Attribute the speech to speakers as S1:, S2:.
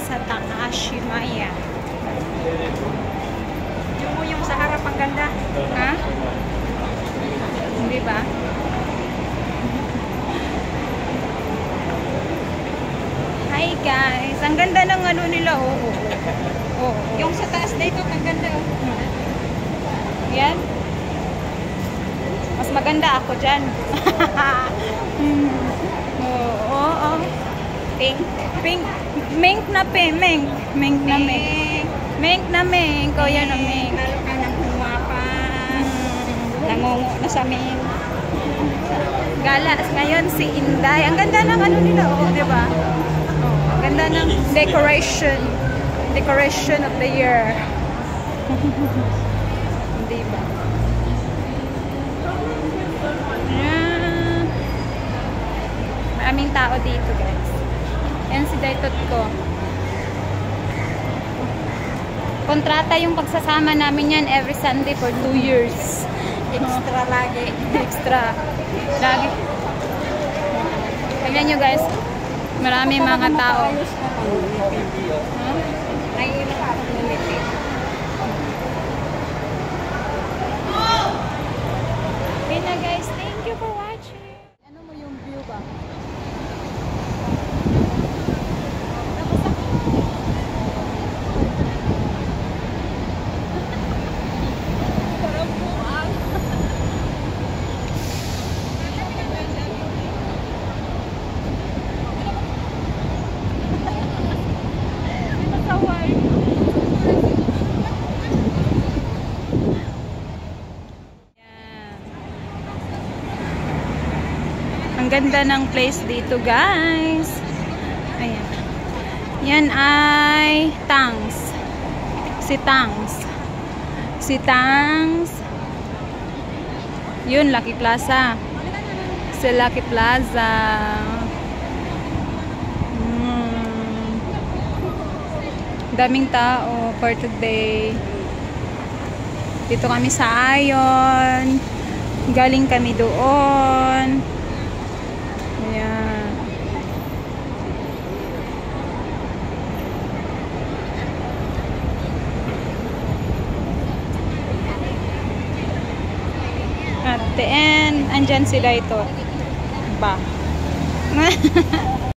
S1: sa Takashimaya.
S2: Yung sa harap ang ganda.
S1: Ha? Hindi ba? Hi guys! Ang ganda ng ano nila, oh. Oh.
S2: Yung sa taas na ito, ang ganda.
S1: Yan. Mas maganda ako dyan. Oo. Pink. Pink. Mink na pink. Mink na mink. Mink na mink. O yan o mink.
S2: Lalo ka nang humapa. Nangungo na sa mink.
S1: Galas ngayon si Inday. Ang ganda ng ano nila, oh, di ba? Oh, ang ganda ng decoration. Decoration of the year. Di ba? Maraming tao dito, guys. Yan si Daytot ko. Kontrata yung pagsasama namin yan every Sunday for 2 years.
S2: Extra lagi.
S1: Extra. Lagi. Tignan nyo, guys. Marami mga tao.
S2: Ay, ilo ka ako lumiti.
S1: Okay na, guys. Thank you for watching. Ano mo yung view ba? Ang ganda ng place dito, guys. Ayan. Yan ay Tangs. Si Tangs. Si Tangs. Yun, Lucky Plaza. Si Lucky Plaza. Daming tao for today. Dito kami sa Ion. Galing kami doon. Ayan. At the end, andyan sila ito. Ba?